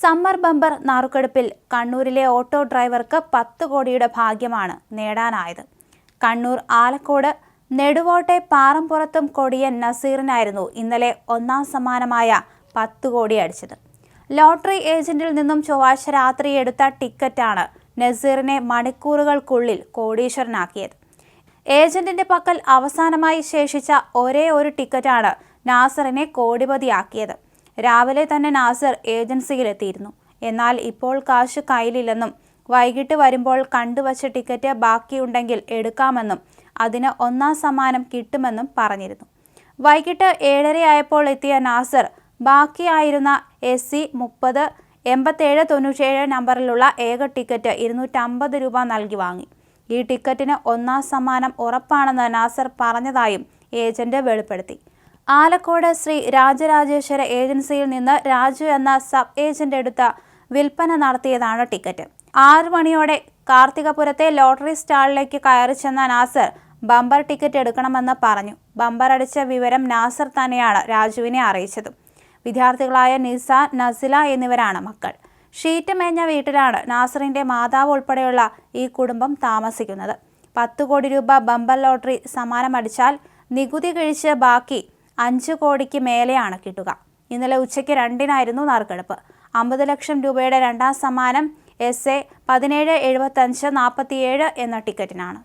Summer bumper നറുക്കെടുപ്പിൽ കണ്ണൂരിലെ auto ഡ്രൈവർക്ക് 10 കോടിയുടെ ഭാഗ്യമാണ് നേടാനായത്. കണ്ണൂർ ആലക്കോട് നെടുവോട്ടെ പാറമ്പുറത്തും കൊടിയൻ നസീറിനായിരുന്നു ഇന്നലെ ഒന്നാം സമ്മാനമായ 10 കോടി അടിച്ചത്. ലോട്ടറി ഏജന്റിൽ നിന്നും ചൊവ്വാഴ്ച രാത്രി എടുത്ത ടിക്കറ്റാണ് നസീറിനെ മണിക്കൂറുകൾക്കുള്ളിൽ കോടീശ്വരനാക്കിയത്. ഏജന്റിന്റെ പക്കൽ അവസാനമായി ശേഷിച്ച ഒരേ ഒരു ടിക്കറ്റാണ് നാസറിനെ കോടിപതിയാക്കിയത്. രാവിലെ തന്നെ നാസർ ഏജൻസിയിലെത്തിയിരുന്നു. എന്നാൽ ഇപ്പോൾ കാശ് കയ്യിലില്ലെന്നും വൈകിട്ട് വരുമ്പോൾ കണ്ടുവച്ച ടിക്കറ്റ് ബാക്കിയുണ്ടെങ്കിൽ എടുക്കാമെന്നും അതിന് ഒന്നാം സമ്മാനം കിട്ടുമെന്നും പറഞ്ഞിരുന്നു. വൈകിട്ട് 7:30 ആയപ്പോൾ എത്തിയ നാസർ ബാക്കിയായിരുന്ന SC 30 87 97 നമ്പറിലുള്ള ഏക ടിക്കറ്റ് 250 രൂപ നൽകി വാങ്ങി. ഈ ടിക്കറ്റിന് ഒന്നാം സമ്മാനം ഉറപ്പാണെന്ന് നാസർ പറഞ്ഞതായും ഏജന്റ് വെളിപ്പെടുത്തി. ആലക്കോട് ശ്രീ രാജരാജേശ്വര ഏജൻസിയിൽ നിന്ന് രാജു എന്ന സബ് ഏജന്റ് എടുത്ത വിൽപ്പന നടത്തിയതാണ് ടിക്കറ്റ്. 6 മണിയോടെ കാർത്തികപുരത്തെ ലോട്ടറി സ്റ്റാളിലേക്ക് കയറി ചെന്ന നാസർ ബമ്പർ ടിക്കറ്റ് എടുക്കണമെന്ന് പറഞ്ഞു. ബമ്പർ അടിച്ച വിവരം നാസർ തന്നെയാണ് രാജുവിനെ അറിയിച്ചത്. വിദ്യാർത്ഥികളായ നിസ, നസില എന്നിവരാണ് മക്കൾ. ഷീറ്റ് മേഞ്ഞ വീട്ടിലാണ് നാസറിന്റെ മാതാവ് ഉൾപ്പെടെയുള്ള ഈ കുടുംബം താമസിക്കുന്നത്. 10 കോടി രൂപ ബമ്പർ ലോട്ടറി സമ്മാനമടിച്ചാൽ നികുതി കഴിച്ച് ബാക്കി 5 കോടിക്ക് മേലെയാണ് കിട്ടുക. ഇന്നലെ ഉച്ചയ്ക്ക് 2-നായിരുന്നു നറുക്കെടുപ്പ്. 50 ലക്ഷം രൂപയുടെ രണ്ടാം സമ്മാനം SA 1775 47 എന്ന ടിക്കറ്റിനാണ്.